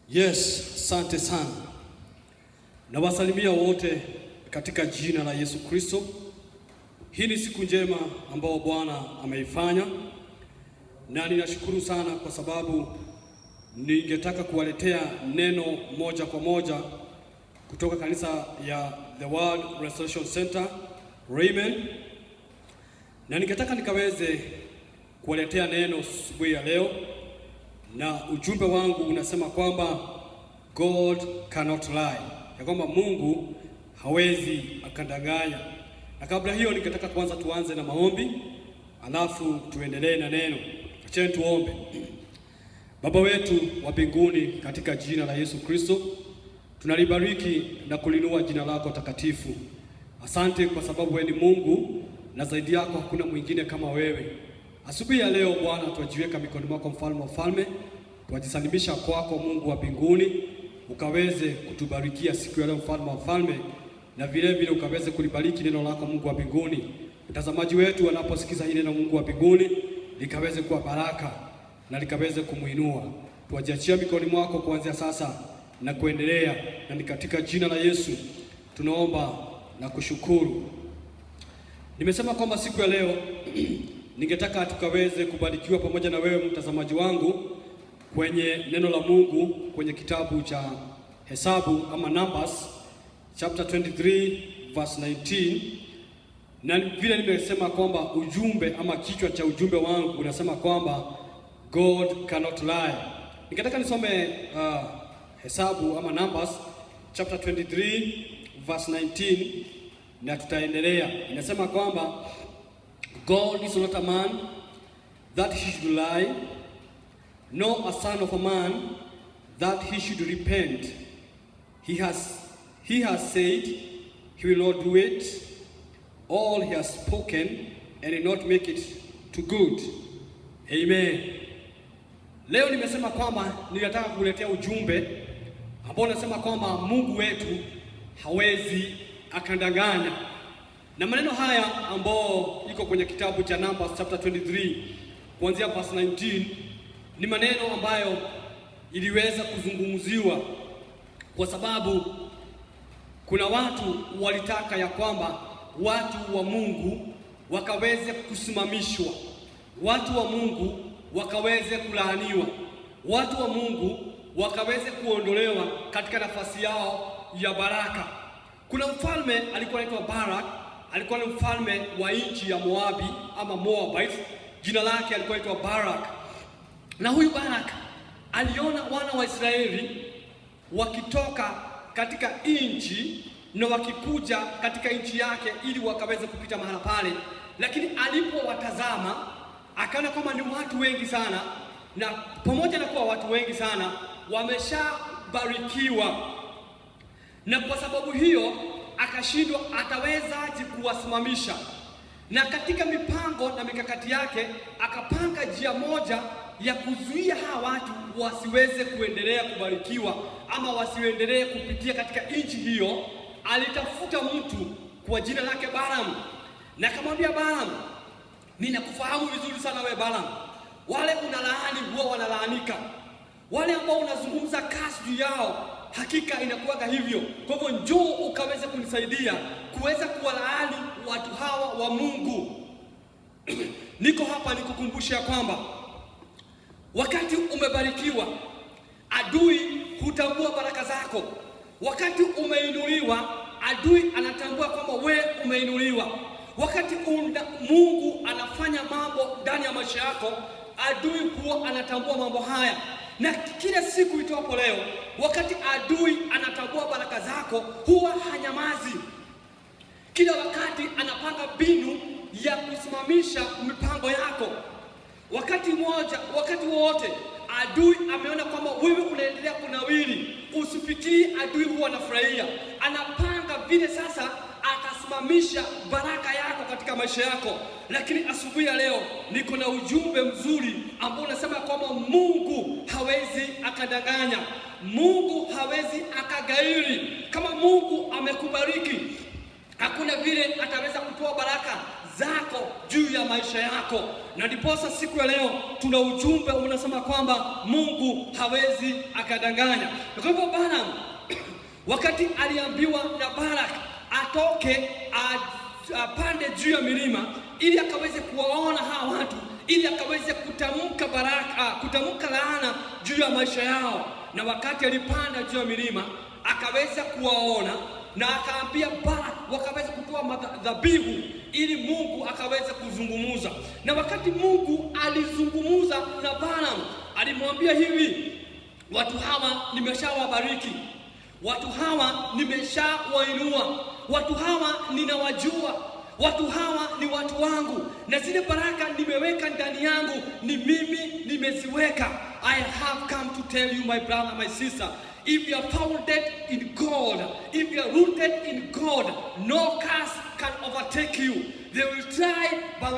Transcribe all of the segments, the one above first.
Yes, asante sana. Nawasalimia wote katika jina la Yesu Kristo. Hii ni siku njema ambayo Bwana ameifanya, na ninashukuru sana kwa sababu ningetaka kuwaletea neno moja kwa moja kutoka kanisa ya The World Restoration Center Raymond, na ningetaka nikaweze kuwaletea neno asubuhi ya leo, na ujumbe wangu unasema kwamba God cannot lie, ya kwamba Mungu hawezi akadanganya. Na kabla hiyo ningetaka kwanza tuanze na maombi, alafu tuendelee na neno. Acha tuombe. Baba wetu wa mbinguni, katika jina la Yesu Kristo, tunalibariki na kulinua jina lako takatifu. Asante kwa sababu wewe ni Mungu na zaidi yako hakuna mwingine kama wewe. Asubuhi ya leo Bwana, tuajiweka mikononi mwako, mfalme wa falme, tuajisalimisha kwako Mungu wa mbinguni, ukaweze kutubarikia siku ya leo mfalme wa falme, na vile vile ukaweze kulibariki neno lako Mungu wa mbinguni. Mtazamaji wetu wanaposikiza hili neno Mungu wa mbinguni, likaweze kuwa baraka na likaweze kumuinua. Tuajiachia mikononi mwako kuanzia sasa na kuendelea, na ni katika jina la Yesu tunaomba na kushukuru. Nimesema kwamba siku ya leo ningetaka tukaweze kubarikiwa pamoja na wewe mtazamaji wangu kwenye neno la Mungu kwenye kitabu cha Hesabu ama Numbers chapter 23 verse 19. Na vile nimesema kwamba ujumbe ama kichwa cha ujumbe wangu unasema kwamba God cannot lie. Ningetaka nisome Hesabu ama Numbers chapter 23 verse 19 na tutaendelea. Inasema kwamba God is not a man that he should lie, nor a son of a man that he should repent. He has said he will not do it, all he has spoken and will not make it to good. Amen. Leo nimesema kwamba ninataka kuletea ujumbe ambao unasema kwamba Mungu wetu hawezi akadanganya. Na maneno haya ambao iko kwenye kitabu cha Numbers chapter 23 kuanzia verse 19 ni maneno ambayo iliweza kuzungumziwa kwa sababu kuna watu walitaka ya kwamba watu wa Mungu wakaweze kusimamishwa, watu wa Mungu wakaweze kulaaniwa, watu wa Mungu wakaweze kuondolewa katika nafasi yao ya baraka. Kuna mfalme alikuwa anaitwa Barak, alikuwa ni mfalme wa nchi ya Moabi ama Moabite. Jina lake alikuwa anaitwa Barak. Na huyu Barak aliona wana wa Israeli wakitoka katika nchi na wakikuja katika nchi yake ili wakaweze kupita mahala pale, lakini alipowatazama akaona kwamba ni watu wengi sana, na pamoja na kuwa watu wengi sana wameshabarikiwa, na kwa sababu hiyo akashindwa atawezaje kuwasimamisha. Na katika mipango na mikakati yake akapanga njia moja ya kuzuia hawa watu wasiweze kuendelea kubarikiwa ama wasiendelee kupitia katika nchi hiyo. Alitafuta mtu kwa jina lake Balaam, na akamwambia Balaam, ninakufahamu vizuri sana wewe Balaam, wale unalaani huwa wanalaanika, wale ambao unazungumza kasi juu yao hakika inakuwaga hivyo. Kwa hivyo njoo ukaweze kunisaidia kuweza kuwalaani watu hawa wa Mungu. Niko hapa nikukumbusha kwamba wakati umebarikiwa, adui hutambua baraka zako. Wakati umeinuliwa, adui anatambua kwamba wewe umeinuliwa. Wakati Mungu anafanya mambo ndani ya maisha yako, adui huwa anatambua mambo haya. Na kila siku itoapo leo, wakati adui anatambua baraka zako, huwa hanyamazi. Kila wakati anapanga mbinu ya kusimamisha mipango yako. Wakati wote adui ameona kwamba wewe unaendelea kunawiri, usifikiri adui huwa anafurahia. Anapanga vile sasa atasimamisha baraka yako katika maisha yako. Lakini asubuhi ya leo niko na ujumbe mzuri ambao unasema kwamba Mungu hawezi akadanganya, Mungu hawezi akagairi. Kama Mungu amekubariki, hakuna vile ataweza kutoa baraka zako juu ya maisha yako. Na ndiposa siku ya leo tuna ujumbe unasema kwamba Mungu hawezi akadanganya. Kwa hivyo Balaam wakati aliambiwa na Balak atoke apande juu ya milima ili akaweze kuwaona hawa watu, ili akaweze kutamka baraka, kutamka laana juu ya maisha yao. Na wakati alipanda juu ya milima akaweza kuwaona, na akaambia Balak wakaweza kutoa dhabihu ili Mungu akaweza kuzungumuza. Na wakati Mungu alizungumuza na Balaam, alimwambia hivi: watu hawa nimeshawabariki, watu hawa nimeshawainua, watu hawa ninawajua, watu hawa ni watu wangu, na zile baraka nimeweka ndani yangu ni mimi nimeziweka. I have come to tell you, my brother, my sister, if you are founded in God, if you are rooted in God, no curse can overtake you. They will try, but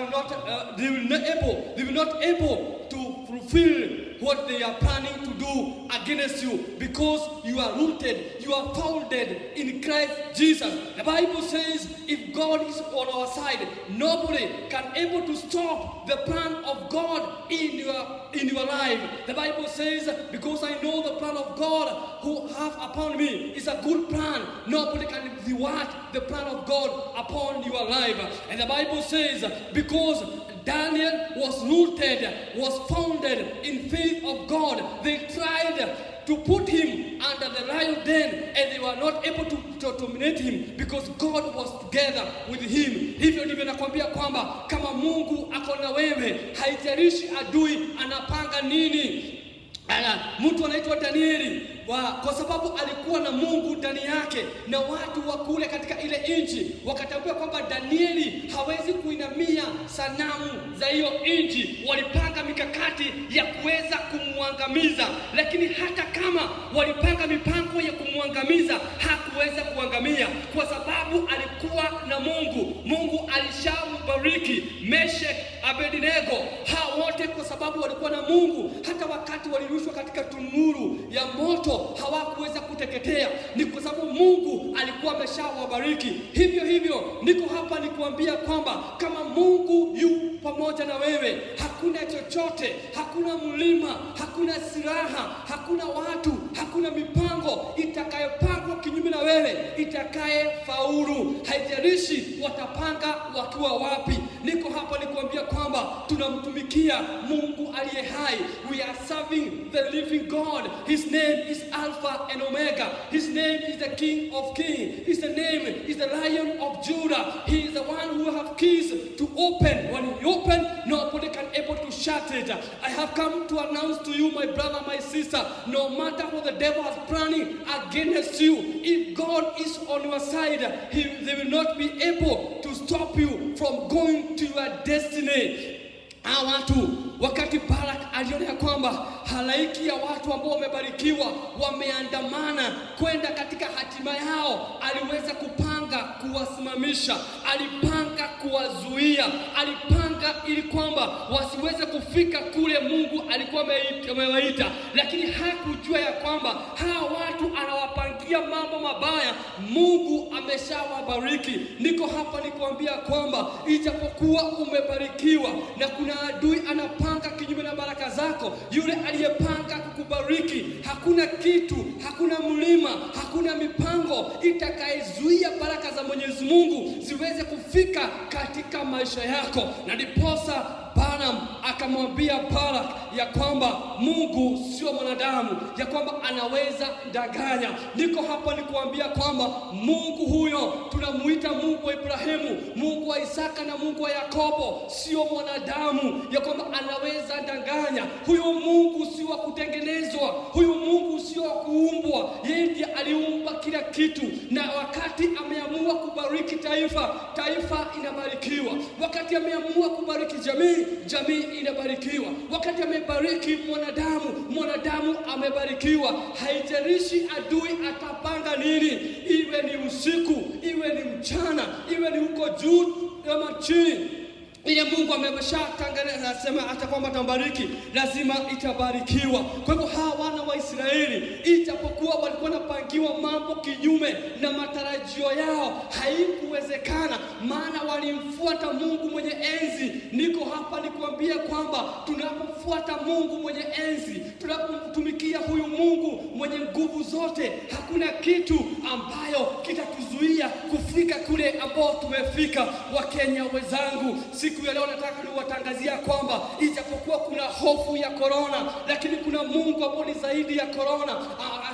they will not able to fulfill what they are planning to do against you, because you are rooted, you are founded in Christ Jesus. The Bible says, if God is on our side, nobody can able to stop the plan of God in your life. The Bible says, because I know the plan of God who have upon me is a good plan. Nobody can thwart the plan of God upon your life. And the Bible says, because Daniel was rooted, was founded in faith of God, they tried to put him under the lion den, and they were not able to dominate him because God was together with him. Hivyo ndivyo nakwambia kwamba kama Mungu ako na wewe, haijalishi adui anapanga nini. Mtu anaitwa Danieli kwa sababu alikuwa na Mungu ndani yake, na watu wa kule katika ile nchi wakatambua kwamba Danieli hawezi kuinamia sanamu za hiyo nchi. Walipanga mikakati ya kuweza kumwangamiza, lakini hata kama walipanga mipango ya kumwangamiza, hakuweza kuangamia kwa sababu alikuwa na Mungu. Mungu alishambariki Meshek, Abednego, hao wote kwa sababu walikuwa na Mungu. Hata wakati walirushwa katika tunuru ya moto hawakuweza kuteketea, ni kwa sababu Mungu alikuwa ameshawabariki. Hivyo niko hapa nikuambia kwamba kama Mungu yu pamoja na wewe, hakuna chochote, hakuna mlima, hakuna silaha, hakuna watu, hakuna mipango itakayopangwa kinyume na wewe itakayefaulu. Haijalishi watapanga wakiwa wapi. Niko hapa nikuambia kwamba tunamtumikia Mungu aliye hai. We are serving the living God. His name is Alpha and Omega. His name is the King of Kings. His name is the Lion of Judah. He is the one who has keys to open. When he open, nobody can able to shut it. I have come to announce to you, my brother, my sister, no matter what the devil has planning against you, if God is on your side, they will not be able to stop you from going to your destiny. Hawa watu wakati Balak aliona kwamba halaiki ya watu ambao wamebarikiwa wameandamana kwenda katika hatima yao, aliweza kupanga kuwasimamisha, alipanga kuwazuia, alipanga ili kwamba wasiweze kufika kule Mungu alikuwa amewaita. Lakini hakujua ya kwamba hawa watu anawapangia mambo mabaya. Mungu ameshawabariki. Niko hapa nikuambia kwamba ijapokuwa umebarikiwa na kuna adui anapanga kinyume na baraka zako, yule aliyepanga kukubariki, hakuna kitu, hakuna mlima, hakuna mipango itakayezuia baraka za Mwenyezi Mungu ziweze kufika katika maisha yako. Na ndiposa Balaam akamwambia Balak ya kwamba Mungu sio mwanadamu, ya kwamba anaweza danganya. Niko hapa nikuambia kwamba Mungu huyo tunamuita Mungu wa Ibrahimu, Mungu wa Isaka na Mungu wa Yakobo, sio mwanadamu ya kwamba anaweza danganya. Huyo Mungu sio wa kutengenezwa, huyo Mungu sio wa kuumbwa. Yeye ndiye aliumba kila kitu, na wakati ameamua kubariki taifa, taifa inabarikiwa. Wakati ameamua kubariki jamii, jamii inabarikiwa. Wakati amebariki mwanadamu, mwanadamu amebarikiwa. Haijalishi adui atapanga nini, iwe ni usiku, iwe ni mchana, iwe ni huko juu ama chini, ile Mungu ameshatangaza asema hata kwamba atambariki lazima itabarikiwa. Kwa hivyo hawa wana wa Israeli, ijapokuwa walikuwa wanapangiwa mambo kinyume na matarajio yao, haikuwezekana, maana walimfuata Mungu mwenye enzi. Niko hapa nikuambia kwamba tunapomfuata Mungu mwenye enzi, tunapomtumikia huyu Mungu mwenye nguvu zote, hakuna kitu ambayo kitatuzuia kufika kule ambao tumefika. Wakenya wenzangu, siku ya leo nataka niwatangazia kwamba ijapokuwa kuna hofu ya corona, lakini kuna Mungu ambaye ni zaidi ya corona.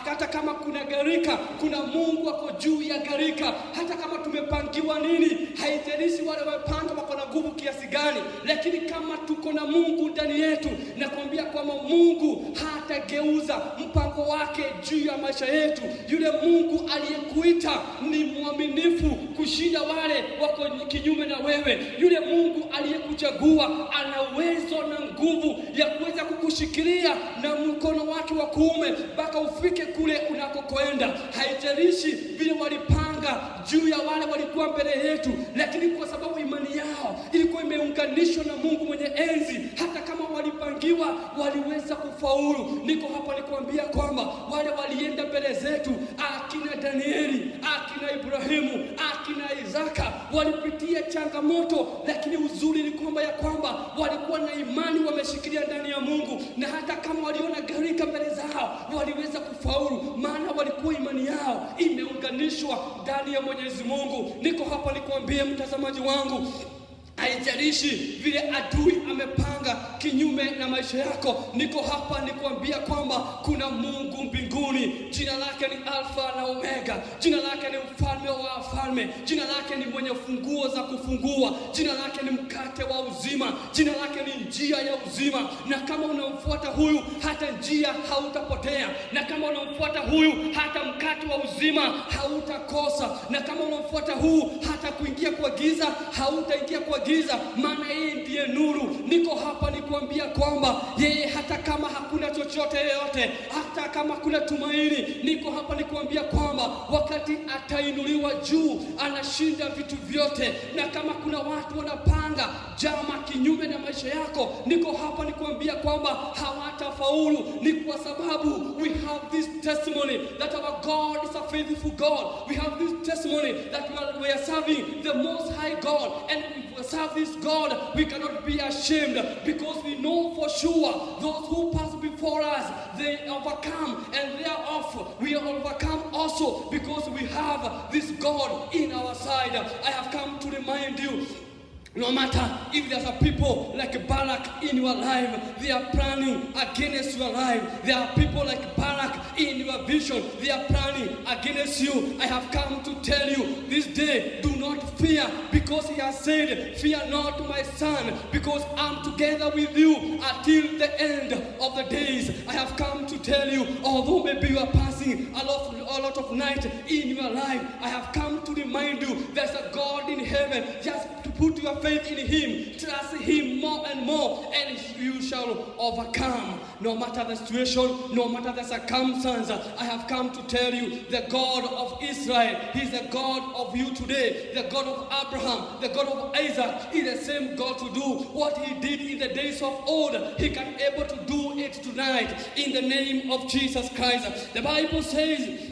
Hata kama kuna gharika, kuna Mungu ako juu ya gharika. Hata kama tumepangiwa nini, haijalishi wale wamepanga wako na nguvu kiasi gani, lakini kama tuko na Mungu ndani yetu, nakwambia kwamba Mungu hatageuza mpango wake juu ya maisha yetu. Yule Mungu aliyekuita ni mwaminifu kushinda wale wako kinyume na wewe. Yule Mungu aliyekuchagua ana uwezo na nguvu ya kuweza kukushikilia na mkono wake wa kuume mpaka ufike kule unakokwenda. Haijalishi vile walipanga juu ya wale walikuwa mbele yetu, lakini kwa sababu imani yao ilikuwa imeunganishwa na Mungu mwenye enzi, hata kama walipangiwa waliweza kufaulu. Niko hapa nikuambia kwamba wale walienda mbele zetu, akina Danieli, akina Ibrahimu, akina Isaka, walipitia changamoto, lakini uzuri ni kwamba walikuwa na imani, wameshikilia ndani ya Mungu, na hata kama waliona gharika mbele zao waliweza kufaulu, maana walikuwa imani yao imeunganishwa ndani ya Mwenyezi Mungu. Niko hapa nikuambie mtazamaji wangu, haijalishi vile adui amepanga kinyume na maisha yako, niko hapa nikuambia kwamba kuna Mungu mbinguni. Jina lake ni Alfa na Omega. Jina lake ni mfalme wa wafalme. Jina lake ni mwenye funguo za kufungua. Jina lake ni mkate wa uzima. Jina lake ni njia ya uzima. Na kama unamfuata huyu, hata njia hautapotea. Na kama unamfuata huyu, hata mkate wa uzima hautakosa. Na kama unamfuata huyu, hata kuingia kwa giza hautaingia kwa giza, maana yeye ndiye nuru. Niko hapa nikuambia kwamba yeye, hata kama hakuna chochote yoyote, hata kama kuna tumaini, niko hapa nikuambia kwamba wakati atainuliwa juu anashinda vitu vyote. Na kama kuna watu wanapanga jama kinyume na maisha yako, niko hapa nikuambia kwamba hawatafaulu. Ni kwa sababu we have this testimony that our God is a faithful God. We have this testimony that we are serving the Most High God, and if we serve this God, we cannot be ashamed, because we know for sure those who pass before us, they overcome, and thereof we are overcome also, because we have this God in our side. I have come to remind you, no matter if there's a people like Balak in your life, they are planning against your life. There are people like Balak in your vision, they are planning against you. I have come to tell you this day, do not fear, because he has said, fear not my son, because I'm together with you until the end of the days. I have come to tell you, although maybe you are passing a lot of night in your life, I have come to remind you there's a God in heaven. Just to put your faith in him, trust him more and more, and you shall overcome. No matter the situation, no matter the circumstance, I have come to tell you, the God of Israel, he's the God of you today. The God of Abraham, the God of Isaac, is the same God to do what he did in the days of old. He can able to do it tonight in the name of Jesus Christ. The Bible says,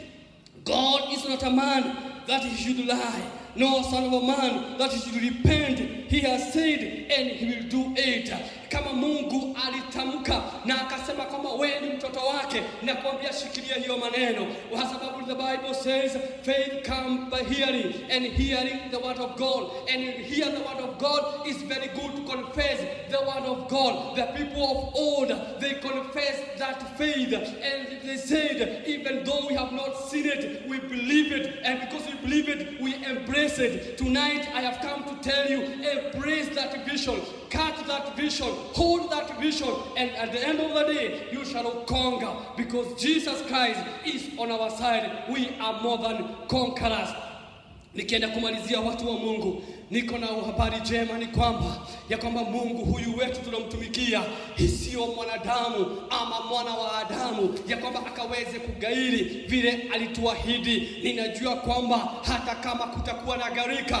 God is not a man that he should lie, nor son of a man that he should repent. He has said and he will do it. Kama Mungu alitamka na akasema kama wewe ni mtoto wake, na kuambia shikilia hiyo maneno, kwa sababu the Bible says faith comes by hearing, and hearing the word of God. And hear the word of God is very good to confess the word of God. The people of old, they confessed that faith, and they said, even though we have not seen it, we believe it, and because we believe it, we embrace it. Tonight I have come to tell you, embrace that vision, catch that vision, hold that vision, and at the end of the day, you shall conquer, because Jesus Christ is on our side. We are more than conquerors. Nikienda kumalizia watu wa Mungu, niko na habari njema, ni kwamba ya kwamba Mungu huyu wetu tunamtumikia sio mwanadamu ama mwana wa Adamu, ya kwamba akaweze kugairi vile alituahidi. Ninajua kwamba hata kama kutakuwa na gharika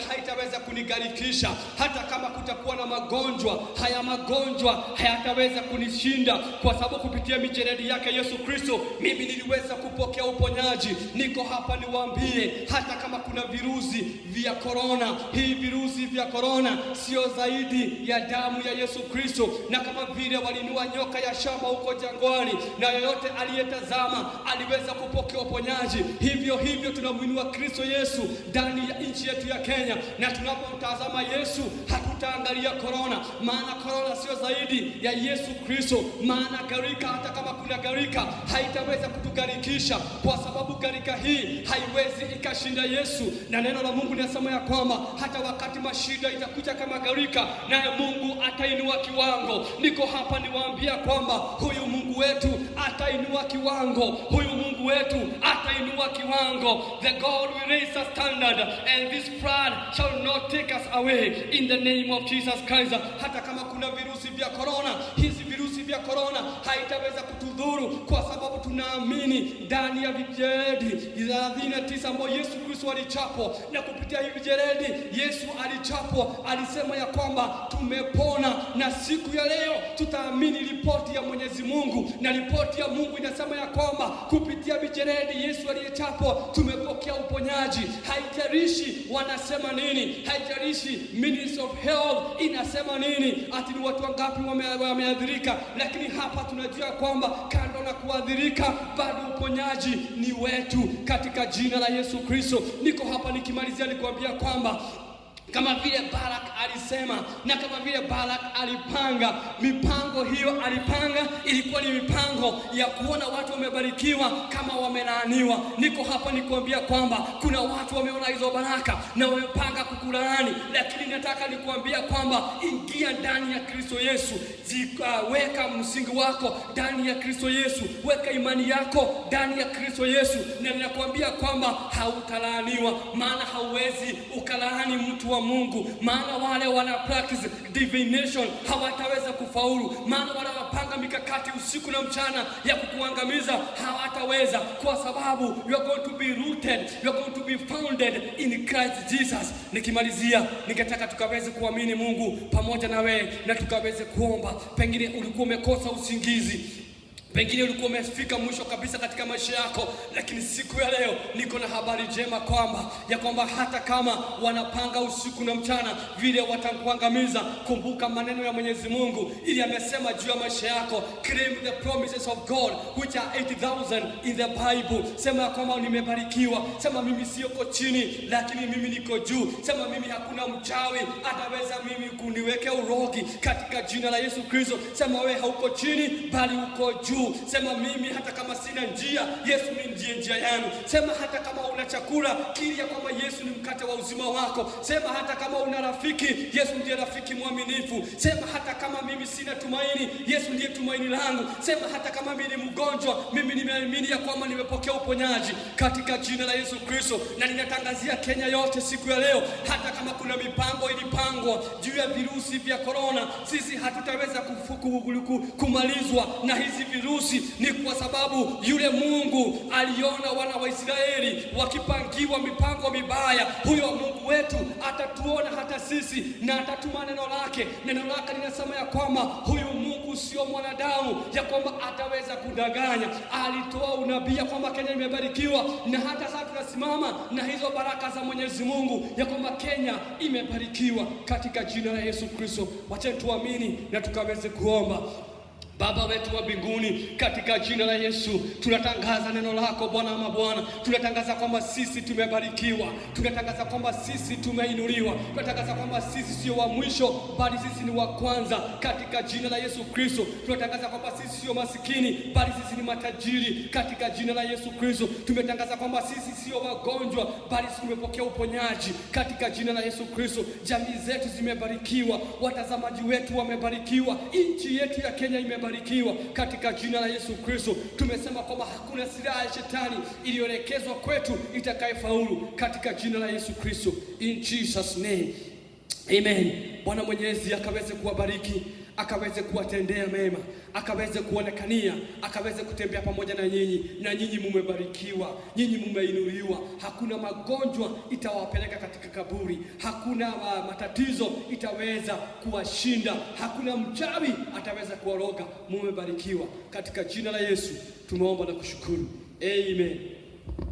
haitaweza kunigarikisha. Hata kama kutakuwa na magonjwa, haya magonjwa hayataweza kunishinda, kwa sababu kupitia mijeledi yake Yesu Kristo mimi niliweza kupokea uponyaji. Niko hapa niwaambie, hata kama kuna virusi vya corona, hii virusi vya corona sio zaidi ya damu ya Yesu Kristo. Na kama vile walinua nyoka ya shaba huko jangwani, na yoyote aliyetazama aliweza kupokea uponyaji, hivyo tunamuinua Kristo Yesu ndani ya nchi yetu ya Kenya. Na tunapomtazama Yesu hatutaangalia corona, maana corona sio zaidi ya Yesu Kristo. Maana gharika, hata kama kuna gharika, haitaweza kutugarikisha, kwa sababu gharika hii haiwezi ikashinda Yesu. Na neno la Mungu linasema ya kwamba hata wakati mashida itakuja kama gharika, naye Mungu atainua kiwango. Niko hapa niwaambia kwamba huyu Mungu wetu atainua kiwango, huyu Mungu wetu atainua kiwango. The God will raise a standard, and this pride shall not take us away in the name of Jesus Christ. Hata kama kuna virusi vya corona, hizi virusi vya corona haitaweza kutudhuru, kwa sababu tunaamini ndani ya vijeledi 39 ambayo Yesu Kristo alichapwa. Na kupitia hivi vijeledi Yesu alichapwa, alisema ya kwamba tumepona. Na siku ya leo tutaamini ripoti ya Mwenyezi Mungu, na ripoti ya Mungu inasema ya kwamba kupitia vijeledi Yesu aliyechapwa tumepokea uponyaji. Haijalishi wanasema nini, haijalishi Ministry of Health inasema nini, ati ni watu wangapi wameadhirika, lakini hapa tunajua kwamba kando na kuadhirika bado uponyaji ni wetu katika jina la Yesu Kristo. Niko hapa nikimalizia nikuambia kwamba kama vile Balak alisema na kama vile Balak alipanga, mipango hiyo alipanga ilikuwa ni mipango ya kuona watu wamebarikiwa kama wamelaaniwa. Niko hapa nikuambia kwamba kuna watu wameona hizo baraka na wamepanga kukulaani, lakini nataka nikuambia kwamba ingia ndani ya Kristo Yesu. Weka msingi wako ndani ya Kristo Yesu, weka imani yako ndani ya Kristo Yesu, na ninakuambia kwamba hautalaaniwa. Maana hauwezi ukalaani mtu wa Mungu, maana wale wana practice divination hawataweza kufaulu. Maana wale wapanga mikakati usiku na mchana ya kukuangamiza hawataweza, kwa sababu you are going to be rooted, you are going to be founded in Christ Jesus. Nikimalizia, ningetaka tukaweze kuamini Mungu pamoja na wewe, na tukaweze kuomba. Pengine ulikuwa umekosa usingizi, pengine ulikuwa umefika mwisho kabisa katika maisha yako, lakini siku ya leo niko na habari njema kwamba hata kama wanapanga usiku na mchana vile watakuangamiza, kumbuka maneno ya Mwenyezi Mungu ili amesema juu ya maisha yako. Claim the promises of God which are 80,000 in the Bible. Sema kwamba nimebarikiwa. Sema mimi siko chini, lakini mimi niko juu. Sema mimi hakuna mchawi ataweza mimi kuniwekea urogi katika jina la Yesu Kristo. Sema wewe hauko chini bali uko juu. Sema mimi hata kama sina njia, Yesu ni njia yangu. Sema hata kama una chakula, kiri ya kwamba Yesu ni mkate wa uzima wako. Sema hata kama una rafiki, Yesu ndiye rafiki mwaminifu. Sema hata kama mimi sina tumaini, Yesu ndiye tumaini langu. Sema hata kama mimi ni mgonjwa, mimi nimeamini ya kwamba nimepokea uponyaji katika jina la Yesu Kristo. Na ninatangazia Kenya yote siku ya leo, hata kama kuna mipango ilipangwa juu ya virusi vya corona, sisi hatutaweza kumalizwa na hizi virusi. Ni kwa sababu yule Mungu aliona wana wa Israeli wakipangiwa mipango mibaya. Huyo Mungu wetu atatuona hata sisi na atatuma neno lake. Neno lake linasema ya kwamba huyu Mungu sio mwanadamu ya kwamba ataweza kudanganya. Alitoa unabii ya kwamba Kenya imebarikiwa, na hata sasa tunasimama na hizo baraka za Mwenyezi Mungu ya kwamba Kenya imebarikiwa katika jina la Yesu Kristo. Wacha tuamini na tukaweze kuomba. Baba wetu wa mbinguni, katika jina la Yesu tunatangaza neno lako Bwana ama Bwana. Tunatangaza kwamba sisi tumebarikiwa, tunatangaza kwamba sisi tumeinuliwa, tunatangaza kwamba sisi sio wa mwisho bali sisi ni wa kwanza katika jina la Yesu Kristo. Tunatangaza kwamba sisi sio masikini bali sisi ni matajiri katika jina la Yesu Kristo. Tumetangaza kwamba sisi sio wagonjwa bali sisi tumepokea uponyaji katika jina la Yesu Kristo. Jamii zetu zimebarikiwa, watazamaji wetu wamebarikiwa, nchi yetu ya Kenya imebarikiwa mumebarikiwa katika jina la Yesu Kristo. Tumesema kwamba hakuna silaha ya shetani iliyoelekezwa kwetu itakayefaulu katika jina la Yesu Kristo. In Jesus name. Amen. Bwana Mwenyezi akaweze kuwabariki, akaweze kuwatendea mema, akaweze kuonekania, akaweze kutembea pamoja na nyinyi, na nyinyi mumebarikiwa, nyinyi mumeinuliwa. Hakuna magonjwa itawapeleka katika kaburi, hakuna matatizo itaweza kuwashinda, hakuna mchawi ataweza kuwaroga. Mumebarikiwa katika jina la Yesu. Tumeomba na kushukuru. Amen.